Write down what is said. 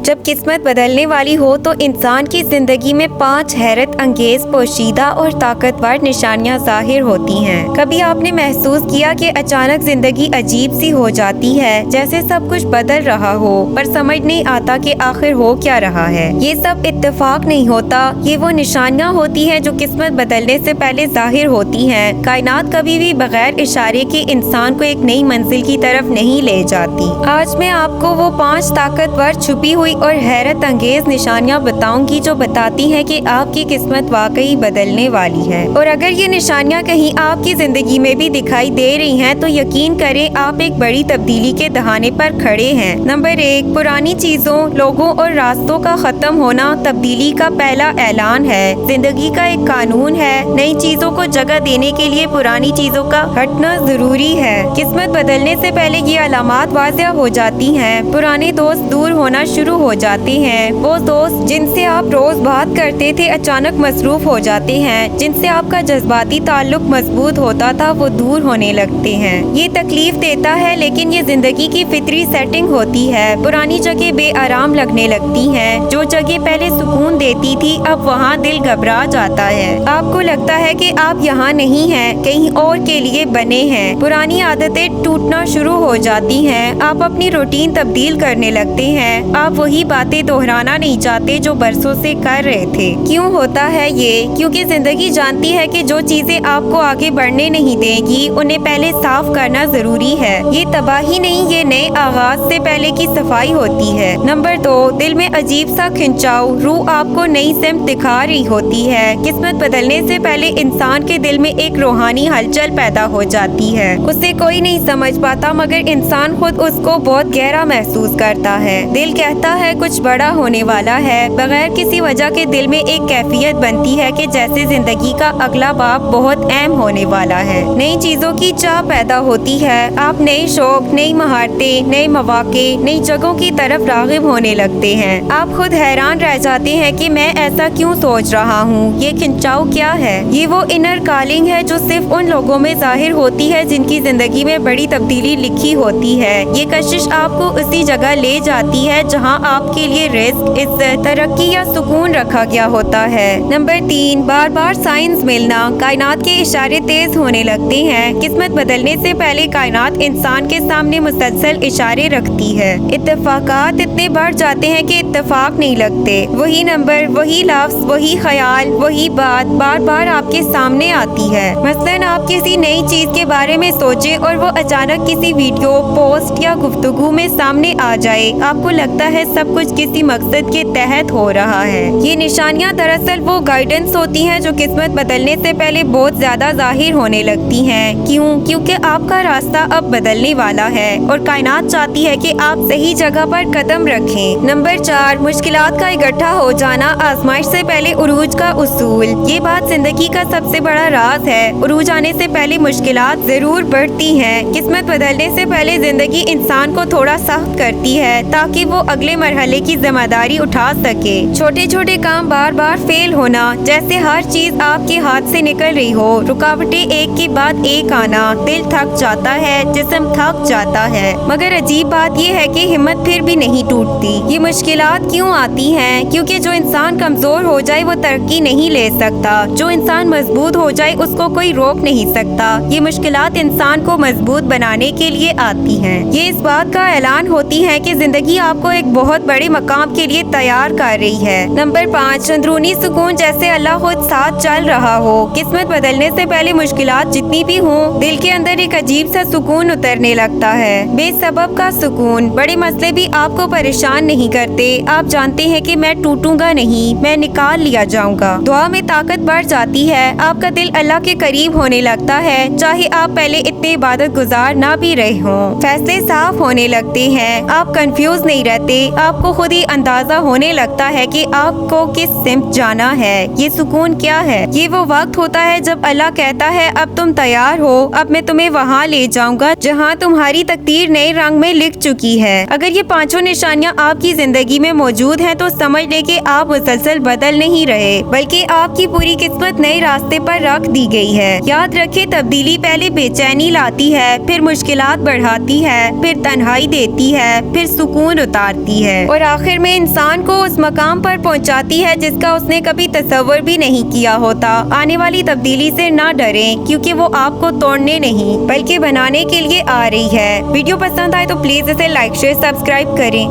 जब किस्मत बदलने वाली हो तो इंसान की जिंदगी में 5 हैरत अंगेज, पोशीदा और ताकतवर निशानियां जाहिर होती हैं। कभी आपने महसूस किया कि अचानक जिंदगी अजीब सी हो जाती है, जैसे सब कुछ बदल रहा हो पर समझ नहीं आता कि आखिर हो क्या रहा है। ये सब इत्तेफाक नहीं होता, ये वो निशानियां होती हैं जो किस्मत बदलने से पहले जाहिर होती हैं। कायनात कभी भी बगैर इशारे के इंसान को एक नई मंजिल की तरफ नहीं ले जाती। आज मैं आपको वो 5 ताकतवर, छुपी हुई और हैरत अंगेज निशानियां बताऊंगी जो बताती हैं कि आपकी किस्मत वाकई बदलने वाली है। और अगर ये निशानियां कहीं आपकी जिंदगी में भी दिखाई दे रही हैं तो यकीन करें आप एक बड़ी तब्दीली के दहाने पर खड़े हैं। नंबर 1, पुरानी चीजों, लोगों और रास्तों का खत्म होना तब्दीली का पहला ऐलान है। जिंदगी का एक कानून है, नई चीजों को जगह देने के लिए पुरानी चीजों का हटना जरूरी है। किस्मत बदलने से पहले ये अलामात वाज़ेह हो जाती हैं। पुराने दोस्त दूर होना शुरू हो जाते हैं। वो दोस्त जिनसे आप रोज बात करते थे अचानक मसरूफ हो जाते हैं। जिनसे आपका जज्बाती ताल्लुक मजबूत होता था वो दूर होने लगते हैं। ये तकलीफ देता है लेकिन ये जिंदगी की फितरी सेटिंग होती है। पुरानी जगह बेआराम लगने लगती हैं। जो जगह पहले सुकून देती थी अब वहाँ दिल घबरा जाता है। आपको लगता है कि आप यहाँ नहीं हैं, कहीं और के लिए बने हैं। पुरानी आदतें टूटना शुरू हो जाती हैं। आप अपनी रूटीन तब्दील करने लगते हैं। आप वही बातें दोहराना नहीं चाहते जो बरसों से कर रहे थे। क्यों होता है ये? क्योंकि जिंदगी जानती है कि जो चीजें आपको आगे बढ़ने नहीं देंगी उन्हें पहले साफ करना जरूरी है। ये तबाही नहीं, ये नए आगाज से पहले की सफाई होती है। नंबर 2, दिल में अजीब सा खिंचाव, रूह आपको नई सिमत दिखा रही होती है। किस्मत बदलने से पहले इंसान के दिल में एक रूहानी हलचल पैदा हो जाती है। उसे कोई नहीं समझ पाता मगर इंसान खुद उसको बहुत गहरा महसूस करता है। दिल कहता है कुछ बड़ा होने वाला है। बगैर किसी वजह के दिल में एक कैफियत बनती है कि जैसे जिंदगी का अगला बाब बहुत अहम होने वाला है। नई चीजों की चाह पैदा होती है। आप नए शौक, नई महारतें, नए मौके, नई जगहों की तरफ रागिब होने लगते हैं। आप खुद हैरान रह जाते हैं कि मैं ऐसा क्यों सोच रहा हूँ। ये खिंचाव क्या है? ये वो इनर कॉलिंग है जो सिर्फ उन लोगों में जाहिर होती है जिनकी जिंदगी में बड़ी तब्दीली लिखी होती है। ये कशिश आपको उसी जगह ले जाती है जहाँ आपके लिए रिस्क, इज्जत, तरक्की या सुकून रखा गया होता है। नंबर 3, बार बार साइंस मिलना, कायनात के इशारे तेज होने लगते हैं। किस्मत बदलने से पहले कायनात इंसान के सामने मुसलसल इशारे रखती है। इत्तेफाकात इतने बढ़ जाते हैं कि इत्तेफाक नहीं लगते। वही नंबर, वही लफ्ज, वही ख्याल, वही बात बार बार आपके सामने आती है। मसलन आप किसी नई चीज के बारे में सोचे और वो अचानक किसी वीडियो, पोस्ट या गुफ्तगू में सामने आ जाए। आपको लगता है सब कुछ किसी मकसद के तहत हो रहा है। ये निशानियां दरअसल वो गाइडेंस होती हैं जो किस्मत बदलने से पहले बहुत ज्यादा जाहिर होने लगती हैं। क्यों? क्योंकि आपका रास्ता अब बदलने वाला है और कायनात चाहती है कि आप सही जगह पर कदम रखें। नंबर 4, मुश्किलात का इकट्ठा हो जाना, आजमाइश से पहले उरूज का उसूल। ये बात जिंदगी का सबसे बड़ा राज है। उरूज आने से पहले मुश्किलात जरूर बढ़ती हैं। किस्मत बदलने से पहले जिंदगी इंसान को थोड़ा सख्त करती है ताकि वो अगले मरहले की जिम्मेदारी उठा सके। छोटे छोटे काम बार बार फेल होना, जैसे हर चीज आपके हाथ से निकल रही हो, रुकावटें एक के बाद एक आना, दिल थक जाता है, जिस्म थक जाता है। मगर अजीब बात यह है कि हिम्मत फिर भी नहीं टूटती। ये मुश्किलात क्यों आती हैं? क्योंकि जो इंसान कमजोर हो जाए वो तरक्की नहीं ले सकता। जो इंसान मजबूत हो जाए उसको कोई रोक नहीं सकता। ये मुश्किलात इंसान को मजबूत बनाने के लिए आती हैं। ये इस बात का ऐलान होती है कि जिंदगी आपको एक बहुत बड़े मकाम के लिए तैयार कर रही है। नंबर 5, अंदरूनी सुकून, जैसे अल्लाह खुद साथ चल रहा हो। किस्मत बदलने से पहले मुश्किलात जितनी भी हों, दिल के अंदर एक अजीब सा सुकून उतरने लगता है। बेसबब का सुकून। बड़े मसले भी आपको परेशान नहीं करते। आप जानते हैं कि मैं टूटूंगा नहीं, मैं निकाल लिया जाऊंगा। दुआ में ताकत बढ़ जाती है। आपका दिल अल्लाह के करीब होने लगता है, चाहे आप पहले इतने इबादत गुजार ना भी रहे हों। फैसले साफ होने लगते हैं। आप कंफ्यूज नहीं रहते। आपको खुद ही अंदाजा होने लगता है कि आपको किस सिमत जाना है। ये सुकून क्या है? ये वो वक्त होता है जब अल्लाह कहता है अब तुम तैयार हो, अब मैं तुम्हें वहाँ ले जाऊंगा जहाँ तुम्हारी तकदीर नए रंग में लिख चुकी है। अगर ये पांचों निशानियाँ आपकी जिंदगी में मौजूद हैं तो समझ ले कि आप मुसलसल बदल नहीं रहे, बल्कि आपकी पूरी किस्मत नए रास्ते पर रख दी गई है। याद रखे, तब्दीली पहले बेचैनी लाती है, फिर मुश्किलात बढ़ाती है, फिर तन्हाई देती है, फिर सुकून उतारती है। ہے اور آخر میں انسان کو اس مقام پر پہنچاتی ہے جس کا اس نے کبھی تصور بھی نہیں کیا ہوتا۔ آنے والی تبدیلی سے نہ ڈریں، کیونکہ وہ آپ کو توڑنے نہیں بلکہ بنانے کے لیے آ رہی ہے۔ ویڈیو پسند آئے تو پلیز اسے لائک، شیئر، سبسکرائب کریں۔